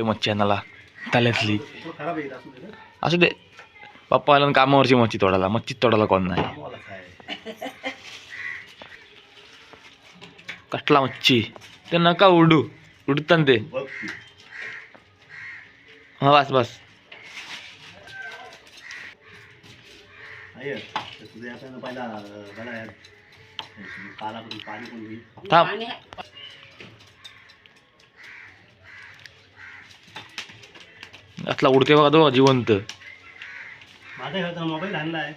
मच्छी आणायला तल्यातली असू दे. पप्पा आला कामावरची मच्छी तोडायला, मच्छी तोडायला कोण नाही. कटला मच्छी ते नका उडू, उडताना ते. हा बस बस. थांब. असला उडते बघा तो जिवंत. मोबाईल आणलाय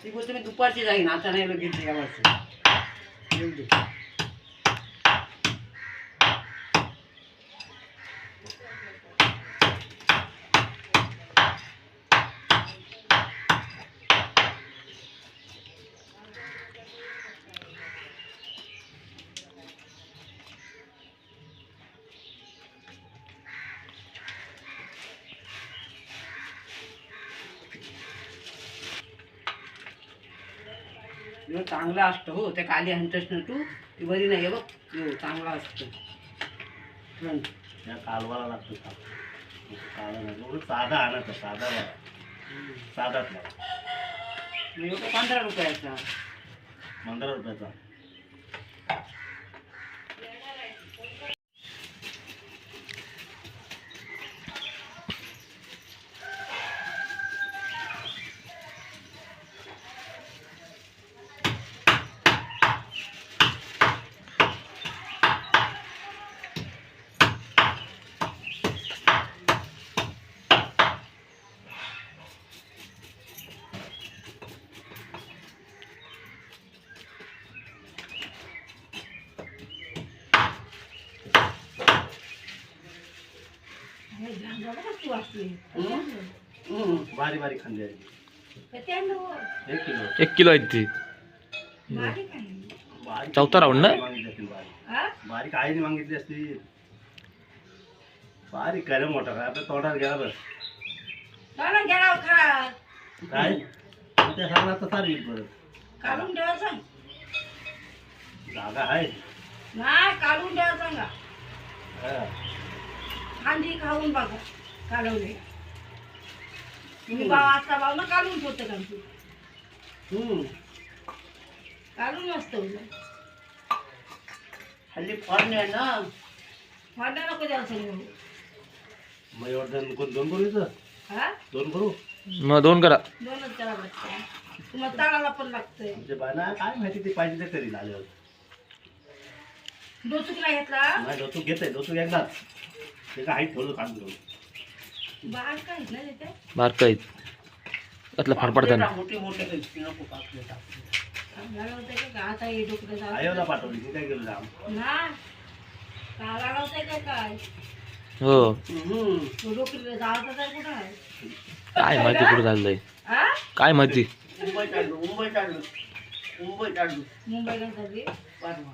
ती गोष्ट मी दुपारची जाईन, आता नाही लगेच या वर्षी. चांगला असतो हो, त्या काली हंतच ना तू ती बरी नाही बघ. हो चांगला असतो. कालवाला लागतो साधा आणायचा, साधा साधाच नाही. 15 रुपयाचा. 15 रुपयाचा. बारी बारी खांदे 1 किलो आहेत ती. चौथा राऊंड ना. बारीक आईने मागितली असती. बारीक काय मोठा काय आपल्या तोंडात गेला बस काय त्या सांगणार तर सारी काढून ठेवा सांग. जागा आहे नाही काढून ठेवा सांगा. खांदी खाऊन बघा काढवले. मी भाव आता भाव ना काढून ठेवते का तू. काढून मस्त होतं. हल्ली फॉर्न आहे ना. फाडा नको द्यावं सगळं. मग एवढं कोण 2 करू इथं. हा 2 करू मग 2 करा. 2च करावं लागतं. तुम्हाला ताळाला पण लागतंय. म्हणजे बाना काय माहिती ते पाहिजे ते करील आल्यावर. डोचूक नाही घेतला. नाही डोचूक घेते, डोचूक एकदाच ते काय ठेवलं काढून ठेवलं. बाळ काय घेतलं त्याच्या बारका आहेत त्यातला फाडपडताना. मोठे मोठे नको पाकले काढायला होतं का आता हे डोकं आयोला पाठवली ती काय केलं जाम ना. काढायला होतं का काय. हो डोकरीला जायचं तर कुठं आहे. काय माहिती कुठं झालंय, हा काय माहिती. मुंबई चाललो मुंबई चाललो मुंबई चाललो मुंबईला झाली. परवा.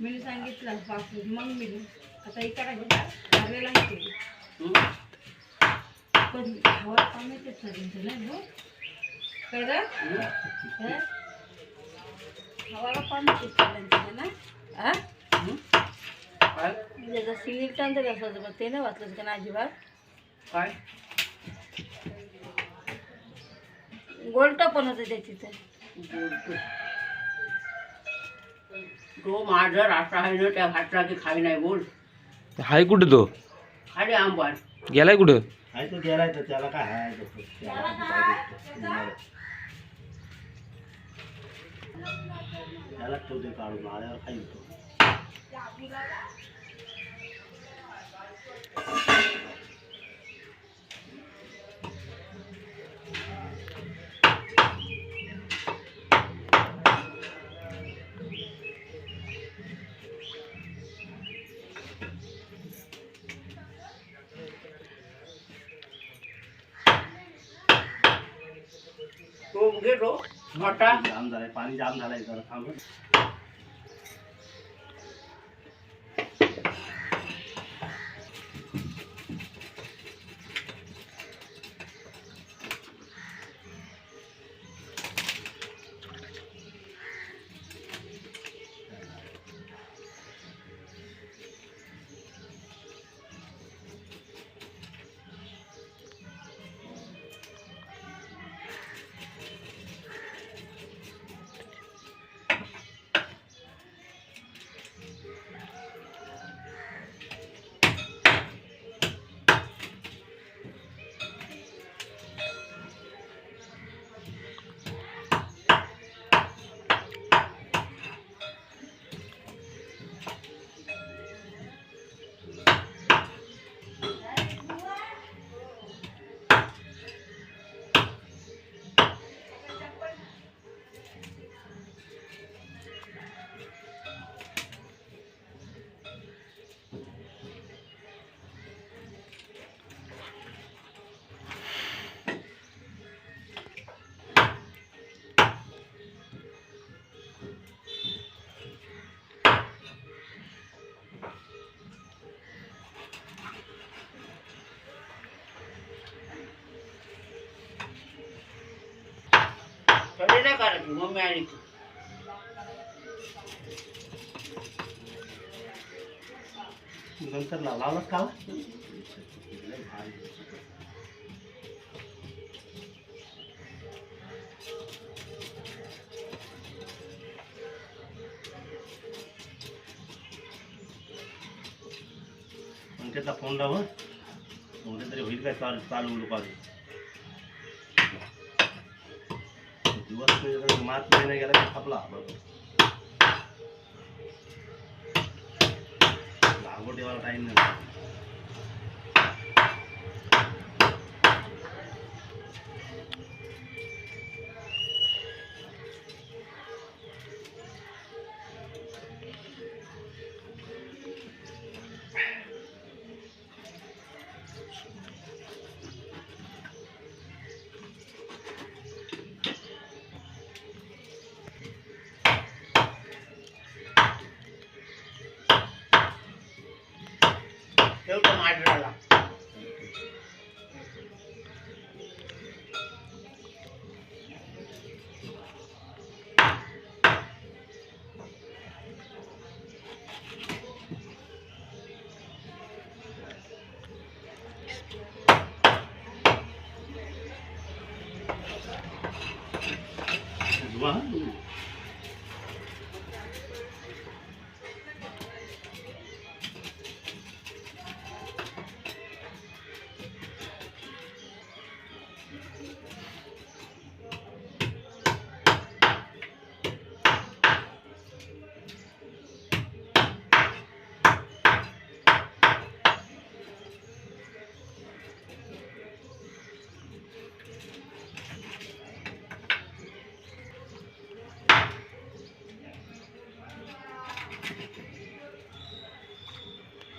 मी सांगितलं बापू मग मी आता इकडे घातलेला आहे. पण हवा पाण्याचेच सगळ्यांचं नाही हो काय हवाला पाण्याचेच सगळ्यांचं ना. हा त्याचा सिंगल टन तरी असायचं पण ते नाही वाचलं का ना अजिबात. काय गोल्ट पण होतं त्याची तर. तो माझा रास्ता आहे ना त्या घाटला की खाई नाही बोल. हाय कुठं तो, खाली आंबार गेलाय कुठं. आहे तो गेलाय तर त्याला काय आहे त्याला ठेवते काढून आल्यावर खाई तो. तो घेतो मोठा जाम झालाय, पाणी जाम झालाय जरा थांब. थोडी नाही करायची मम्मी आली की. नंतर लावलाच का त्याचा फोन लाव उद्या तरी होईल काय चालू चालू दुपारी दिवस मात महिना गेला की थापला लागवड देवाला टाइम नाही ठेवतो मांडराला. जुवा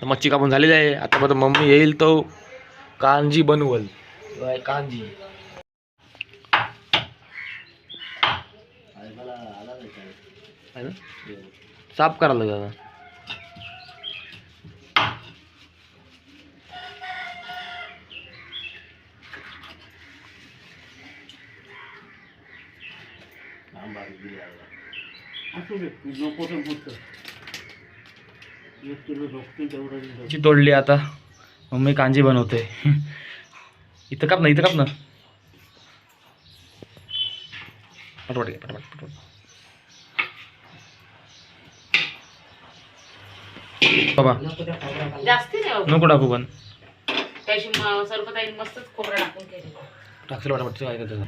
तर मच्छी कापून झालेली आहे. आता परत मम्मी येईल तो कांजी बनवल. कांजी आहे ना? साफ करायला लागेल आता. असू दे नको तर होतं. 1 किलो झोपतील तेवढं दिलं. मच्छी तोडली आता मम्मी कांजी बनवते. इथं काप ना, इथं काप ना. पटपट घे, पटपट पटपट. बाबा जास्ती नाही बाबा. नको टाकू पण त्याशी सरबताई मस्तच खोबरं टाकून केली. टाकलं पटापट. काय करतो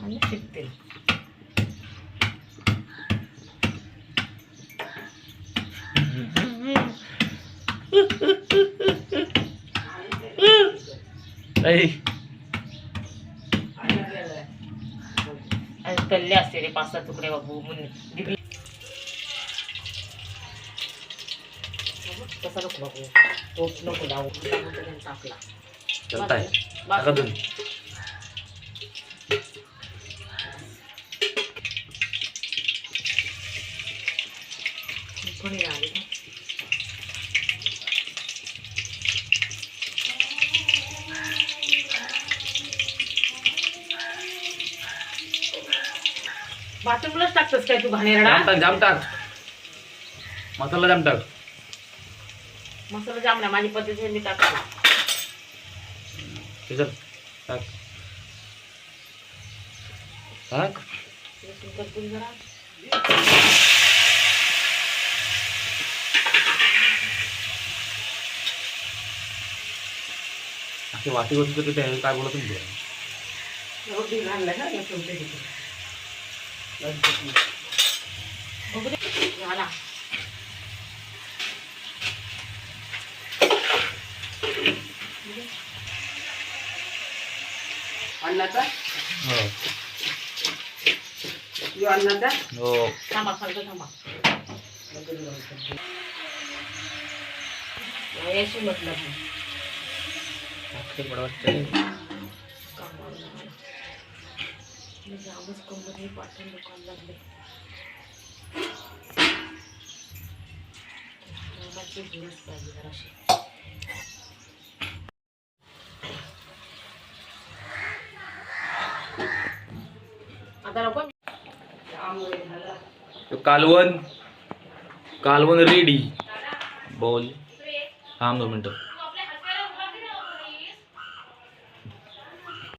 आणि शिकते. तल्ले असते रे 5-6 तुकडे बाबू म्हणून तसा नको बाबू. तो नको लावू टाकला. चलताय टाका तुम्ही. कोणी आले का? बाथरूमलाच टाकतोस काय तू घाणेरडा? जाम टाक, जाम टाक. मसाला जाम टाक. मसाला जाम नाही माझी पद्धतीने मी टाकतो. हे चल टाक टाक. लसूण करतो जरा. अशी वाटी होती तर ते काय बोलत नाही. रोटी घालला का लसूण ते तिथे. बघू दे. झाला. अन्नाचा हो यो अन्नाचा हो. थांबा खालचं थांबा. याशी म्हटलं टाकते पटापट. मी जामच कंपनी पाठवून दुकान लागले. पाहिजे जराशी. आता नको कालवण कालवण रेडी बोल थांब 2 मिनिटं